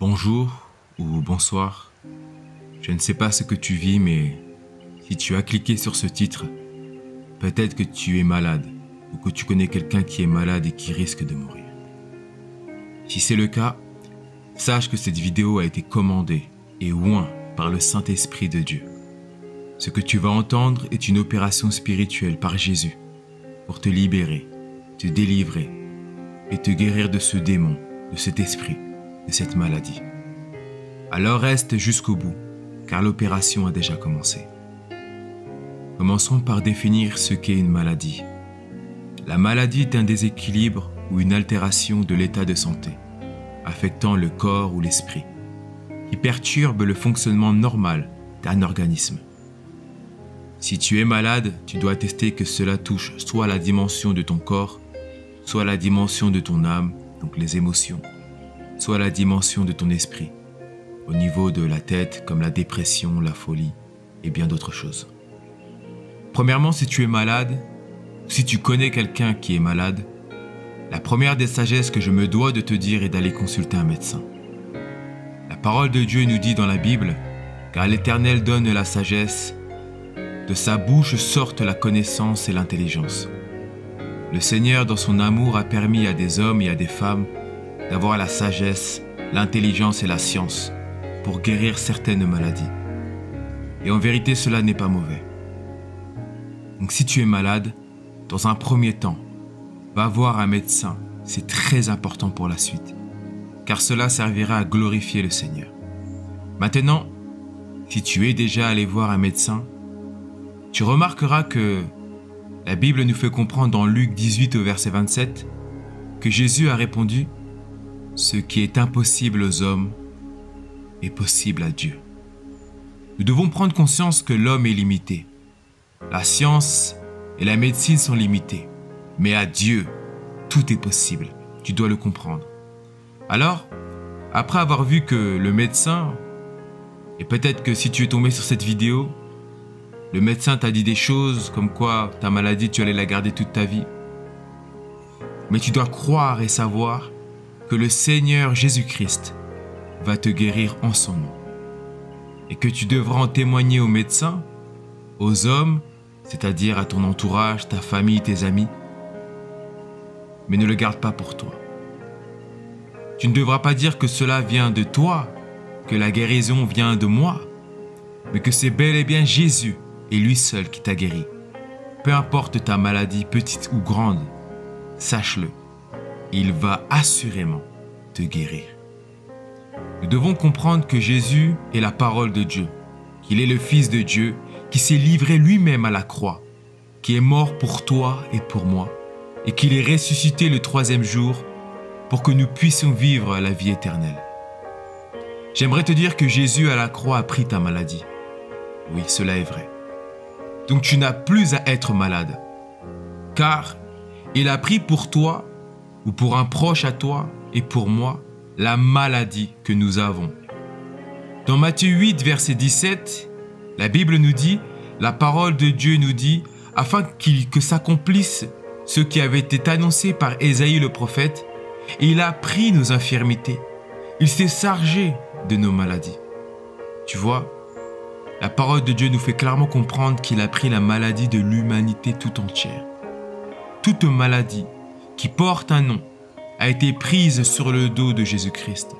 Bonjour ou bonsoir. Je ne sais pas ce que tu vis, mais si tu as cliqué sur ce titre, peut-être que tu es malade ou que tu connais quelqu'un qui est malade et qui risque de mourir. Si c'est le cas, sache que cette vidéo a été commandée et oint par le Saint-Esprit de Dieu. Ce que tu vas entendre est une opération spirituelle par Jésus pour te libérer, te délivrer et te guérir de ce démon, de cet esprit, de cette maladie. Alors reste jusqu'au bout, car l'opération a déjà commencé. Commençons par définir ce qu'est une maladie. La maladie est un déséquilibre ou une altération de l'état de santé, affectant le corps ou l'esprit, qui perturbe le fonctionnement normal d'un organisme. Si tu es malade, tu dois attester que cela touche soit la dimension de ton corps, soit la dimension de ton âme, donc les émotions, soit la dimension de ton esprit, au niveau de la tête comme la dépression, la folie et bien d'autres choses. Premièrement, si tu es malade, ou si tu connais quelqu'un qui est malade, la première des sagesses que je me dois de te dire est d'aller consulter un médecin. La parole de Dieu nous dit dans la Bible, car l'Éternel donne la sagesse, de sa bouche sortent la connaissance et l'intelligence. Le Seigneur, dans son amour, a permis à des hommes et à des femmes d'avoir la sagesse, l'intelligence et la science pour guérir certaines maladies. Et en vérité, cela n'est pas mauvais. Donc si tu es malade, dans un premier temps, va voir un médecin. C'est très important pour la suite, car cela servira à glorifier le Seigneur. Maintenant, si tu es déjà allé voir un médecin, tu remarqueras que la Bible nous fait comprendre dans Luc 18 au verset 27 que Jésus a répondu « Ce qui est impossible aux hommes est possible à Dieu ». Nous devons prendre conscience que l'homme est limité. La science et la médecine sont limitées, mais à Dieu, tout est possible. Tu dois le comprendre. Alors, après avoir vu que le médecin, et peut-être que si tu es tombé sur cette vidéo, le médecin t'a dit des choses comme quoi ta maladie, tu allais la garder toute ta vie. Mais tu dois croire et savoir que le Seigneur Jésus-Christ va te guérir en son nom. Et que tu devras en témoigner aux médecins, aux hommes, c'est-à-dire à ton entourage, ta famille, tes amis. Mais ne le garde pas pour toi. Tu ne devras pas dire que cela vient de toi, que la guérison vient de moi, mais que c'est bel et bien Jésus et lui seul qui t'a guéri. Peu importe ta maladie, petite ou grande, sache-le, il va assurément te guérir. Nous devons comprendre que Jésus est la parole de Dieu, qu'il est le Fils de Dieu, qui s'est livré lui-même à la croix, qui est mort pour toi et pour moi, et qu'il est ressuscité le troisième jour pour que nous puissions vivre la vie éternelle. J'aimerais te dire que Jésus à la croix a pris ta maladie. Oui, cela est vrai. Donc tu n'as plus à être malade, car il a pris pour toi, ou pour un proche à toi et pour moi, la maladie que nous avons. Dans Matthieu 8, verset 17, la Bible nous dit, la parole de Dieu nous dit, afin que s'accomplisse ce qui avait été annoncé par Ésaïe le prophète, il a pris nos infirmités, il s'est chargé de nos maladies. Tu vois, la parole de Dieu nous fait clairement comprendre qu'il a pris la maladie de l'humanité tout entière. Toute maladie qui porte un nom a été prise sur le dos de Jésus-Christ.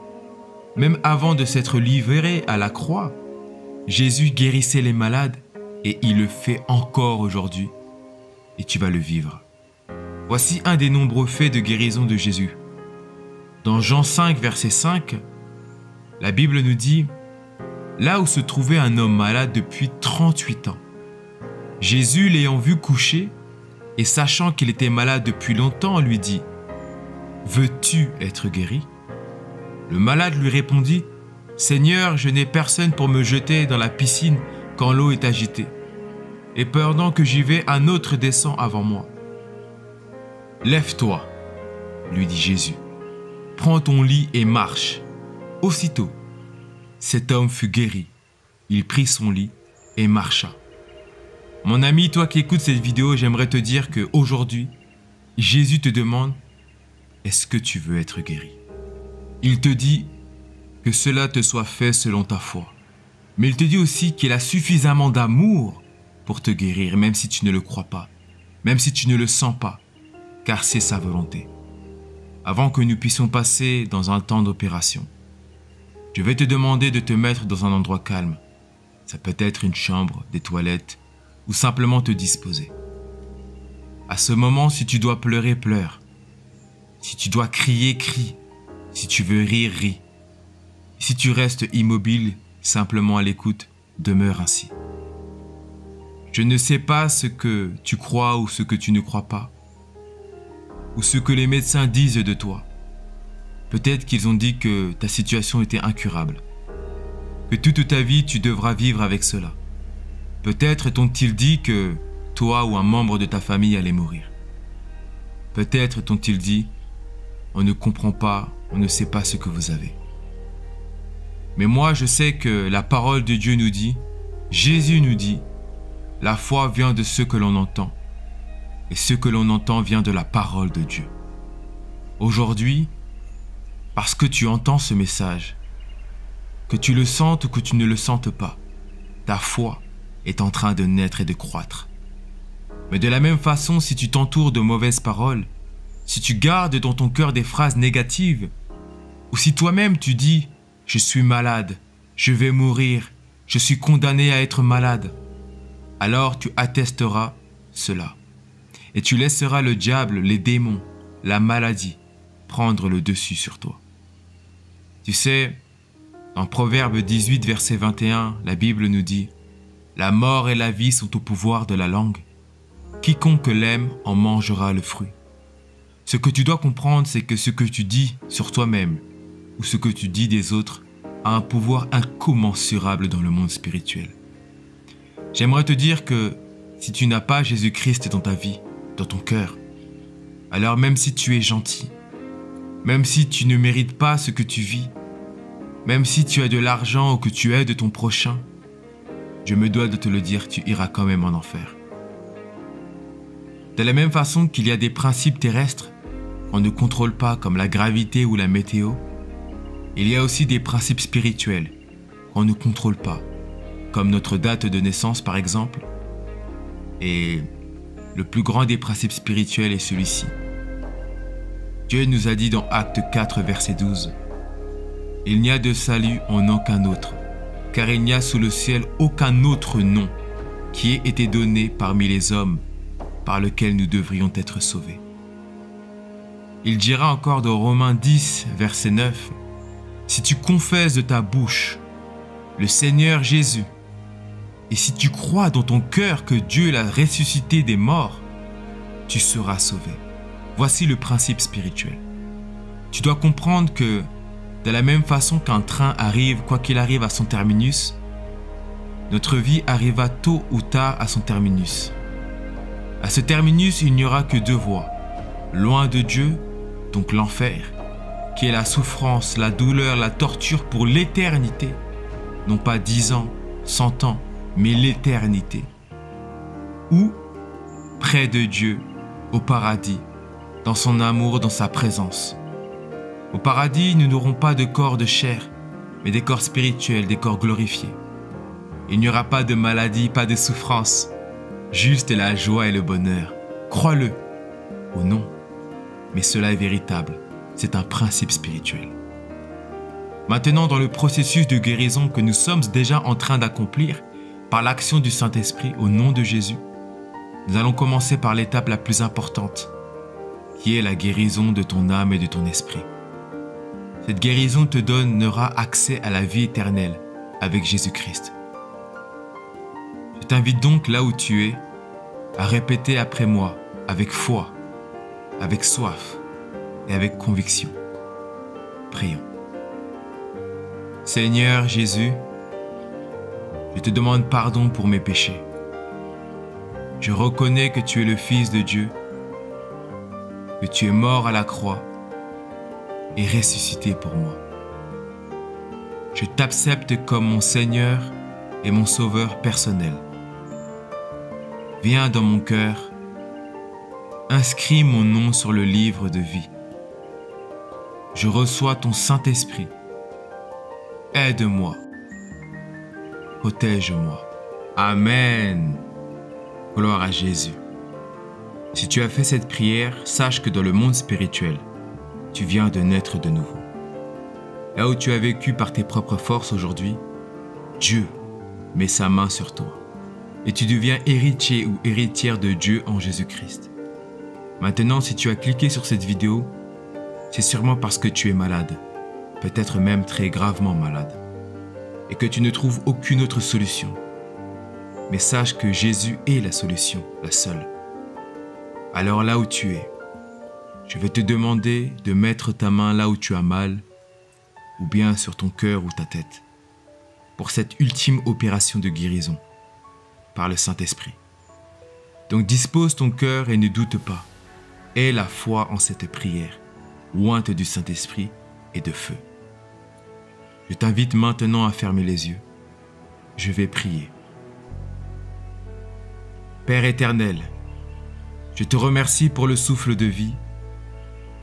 Même avant de s'être livré à la croix, Jésus guérissait les malades et il le fait encore aujourd'hui. Et tu vas le vivre. Voici un des nombreux faits de guérison de Jésus. Dans Jean 5, verset 5, la Bible nous dit « Là où se trouvait un homme malade depuis 38 ans, Jésus l'ayant vu coucher et sachant qu'il était malade depuis longtemps, lui dit « Veux-tu être guéri ?» Le malade lui répondit « Seigneur, je n'ai personne pour me jeter dans la piscine quand l'eau est agitée. Et pendant que j'y vais, un autre descend avant moi. » « Lève-toi, lui dit Jésus. Prends ton lit et marche. » Aussitôt, cet homme fut guéri. Il prit son lit et marcha. Mon ami, toi qui écoutes cette vidéo, j'aimerais te dire qu'aujourd'hui, Jésus te demande « Est-ce que tu veux être guéri ?» Il te dit que cela te soit fait selon ta foi. Mais il te dit aussi qu'il a suffisamment d'amour pour te guérir, même si tu ne le crois pas, même si tu ne le sens pas, car c'est sa volonté. Avant que nous puissions passer dans un temps d'opération, je vais te demander de te mettre dans un endroit calme. Ça peut être une chambre, des toilettes, ou simplement te disposer. À ce moment, si tu dois pleurer, pleure. Si tu dois crier, crie. Si tu veux rire, ris. Si tu restes immobile, simplement à l'écoute, demeure ainsi. Je ne sais pas ce que tu crois ou ce que tu ne crois pas, ou ce que les médecins disent de toi. Peut-être qu'ils ont dit que ta situation était incurable, que toute ta vie tu devras vivre avec cela. Peut-être t'ont-ils dit que toi ou un membre de ta famille allait mourir. Peut-être t'ont-ils dit, on ne comprend pas, on ne sait pas ce que vous avez. Mais moi je sais que la parole de Dieu nous dit, Jésus nous dit, la foi vient de ce que l'on entend, et ce que l'on entend vient de la parole de Dieu. Aujourd'hui, parce que tu entends ce message, que tu le sentes ou que tu ne le sentes pas, ta foi est en train de naître et de croître. Mais de la même façon, si tu t'entoures de mauvaises paroles, si tu gardes dans ton cœur des phrases négatives, ou si toi-même tu dis « je suis malade, je vais mourir, je suis condamné à être malade », alors tu attesteras cela. Et tu laisseras le diable, les démons, la maladie prendre le dessus sur toi. Tu sais, dans Proverbe 18, verset 21, la Bible nous dit « La mort et la vie sont au pouvoir de la langue. Quiconque l'aime en mangera le fruit. » Ce que tu dois comprendre, c'est que ce que tu dis sur toi-même ou ce que tu dis des autres a un pouvoir incommensurable dans le monde spirituel. J'aimerais te dire que si tu n'as pas Jésus-Christ dans ta vie, dans ton cœur, alors même si tu es gentil, même si tu ne mérites pas ce que tu vis, même si tu as de l'argent ou que tu aides ton prochain, je me dois de te le dire, tu iras quand même en enfer. De la même façon qu'il y a des principes terrestres qu'on ne contrôle pas comme la gravité ou la météo, il y a aussi des principes spirituels qu'on ne contrôle pas, comme notre date de naissance par exemple. Et le plus grand des principes spirituels est celui-ci. Dieu nous a dit dans Acte 4, verset 12, « Il n'y a de salut en aucun autre, car il n'y a sous le ciel aucun autre nom qui ait été donné parmi les hommes par lequel nous devrions être sauvés. » Il dira encore dans Romains 10, verset 9, « Si tu confesses de ta bouche le Seigneur Jésus, et si tu crois dans ton cœur que Dieu l'a ressuscité des morts, tu seras sauvé. » Voici le principe spirituel. Tu dois comprendre que de la même façon qu'un train arrive, quoi qu'il arrive, à son terminus, notre vie arrivera tôt ou tard à son terminus. À ce terminus, il n'y aura que deux voies. Loin de Dieu, donc l'enfer, qui est la souffrance, la douleur, la torture pour l'éternité. Non pas 10 ans, 100 ans, mais l'éternité. Ou près de Dieu, au paradis, dans son amour, dans sa présence. Au paradis, nous n'aurons pas de corps de chair, mais des corps spirituels, des corps glorifiés. Il n'y aura pas de maladie, pas de souffrance, juste la joie et le bonheur. Crois-le ou non, mais cela est véritable. C'est un principe spirituel. Maintenant, dans le processus de guérison que nous sommes déjà en train d'accomplir par l'action du Saint-Esprit au nom de Jésus, nous allons commencer par l'étape la plus importante, qui est la guérison de ton âme et de ton esprit. Cette guérison te donnera accès à la vie éternelle avec Jésus-Christ. Je t'invite donc là où tu es à répéter après moi avec foi, avec soif et avec conviction. Prions. Seigneur Jésus, je te demande pardon pour mes péchés. Je reconnais que tu es le Fils de Dieu, que tu es mort à la croix et ressuscité pour moi. Je t'accepte comme mon Seigneur et mon Sauveur personnel. Viens dans mon cœur, inscris mon nom sur le livre de vie. Je reçois ton Saint-Esprit Aide-moi. Protège-moi. Amen. Gloire à Jésus. Si tu as fait cette prière, sache que dans le monde spirituel, tu viens de naître de nouveau. Là où tu as vécu par tes propres forces aujourd'hui, Dieu met sa main sur toi et tu deviens héritier ou héritière de Dieu en Jésus-Christ. Maintenant, si tu as cliqué sur cette vidéo, c'est sûrement parce que tu es malade, peut-être même très gravement malade, et que tu ne trouves aucune autre solution. Mais sache que Jésus est la solution, la seule. Alors là où tu es, je vais te demander de mettre ta main là où tu as mal, ou bien sur ton cœur ou ta tête, pour cette ultime opération de guérison, par le Saint-Esprit. Donc dispose ton cœur et ne doute pas. Aie la foi en cette prière, ointe du Saint-Esprit et de feu. Je t'invite maintenant à fermer les yeux. Je vais prier. Père éternel, je te remercie pour le souffle de vie.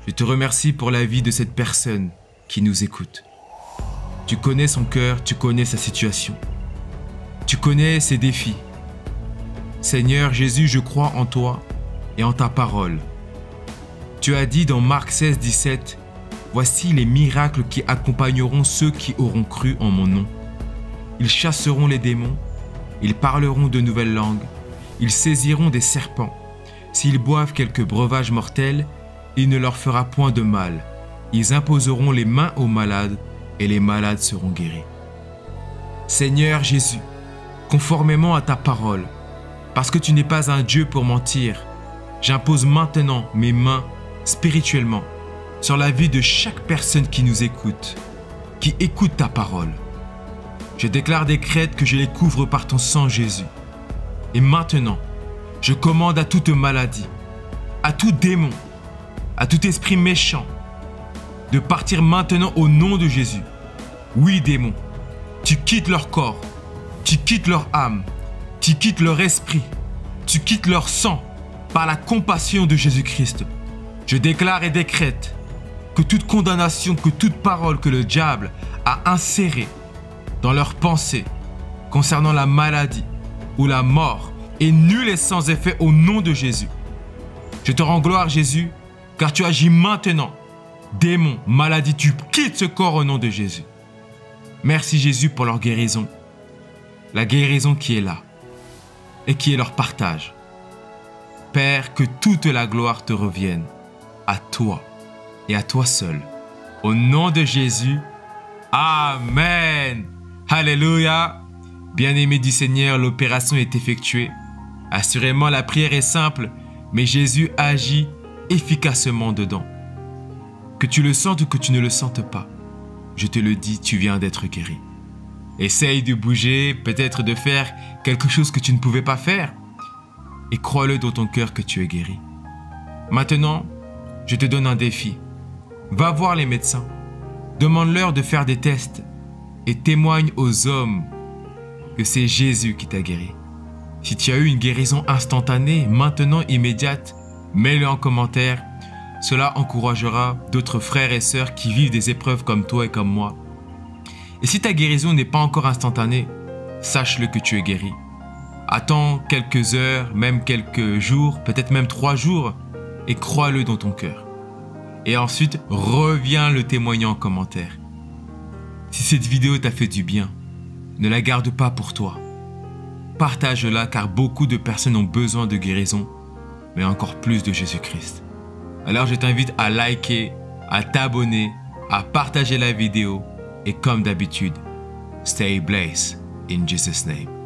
Je te remercie pour la vie de cette personne qui nous écoute. Tu connais son cœur, tu connais sa situation. Tu connais ses défis. Seigneur Jésus, je crois en toi et en ta parole. Tu as dit dans Marc 16, 17, « Voici les miracles qui accompagneront ceux qui auront cru en mon nom. Ils chasseront les démons, ils parleront de nouvelles langues, ils saisiront des serpents. S'ils boivent quelques breuvages mortels, il ne leur fera point de mal. Ils imposeront les mains aux malades et les malades seront guéris. » Seigneur Jésus, conformément à ta parole, parce que tu n'es pas un Dieu pour mentir, j'impose maintenant mes mains spirituellement sur la vie de chaque personne qui nous écoute, qui écoute ta parole. Je déclare des crêtes que je les couvre par ton sang Jésus. Et maintenant, je commande à toute maladie, à tout démon, à tout esprit méchant, de partir maintenant au nom de Jésus. Oui, démon, tu quittes leur corps, tu quittes leur âme, tu quittes leur esprit, tu quittes leur sang par la compassion de Jésus-Christ. Je déclare et décrète que toute condamnation, que toute parole que le diable a insérée dans leurs pensées concernant la maladie ou la mort est nulle et sans effet au nom de Jésus. Je te rends gloire Jésus, car tu agis maintenant. Démon, maladie, tu quittes ce corps au nom de Jésus. Merci Jésus pour leur guérison. La guérison qui est là et qui est leur partage. Père, que toute la gloire te revienne à toi et à toi seul. Au nom de Jésus, Amen. Alléluia. Bien-aimé du Seigneur, l'opération est effectuée. Assurément, la prière est simple, mais Jésus agit efficacement dedans. Que tu le sentes ou que tu ne le sentes pas, je te le dis, tu viens d'être guéri. Essaye de bouger, peut-être de faire quelque chose que tu ne pouvais pas faire. Et crois-le dans ton cœur que tu es guéri. Maintenant, je te donne un défi. Va voir les médecins. Demande-leur de faire des tests et témoigne aux hommes que c'est Jésus qui t'a guéri. Si tu as eu une guérison instantanée, maintenant immédiate, mets-le en commentaire. Cela encouragera d'autres frères et sœurs qui vivent des épreuves comme toi et comme moi. Et si ta guérison n'est pas encore instantanée, sache-le que tu es guéri. Attends quelques heures, même quelques jours, peut-être même 3 jours, et crois-le dans ton cœur. Et ensuite, reviens le témoigner en commentaire. Si cette vidéo t'a fait du bien, ne la garde pas pour toi. Partage-la car beaucoup de personnes ont besoin de guérison, mais encore plus de Jésus-Christ. Alors je t'invite à liker, à t'abonner, à partager la vidéo et comme d'habitude, stay blessed in Jesus' name.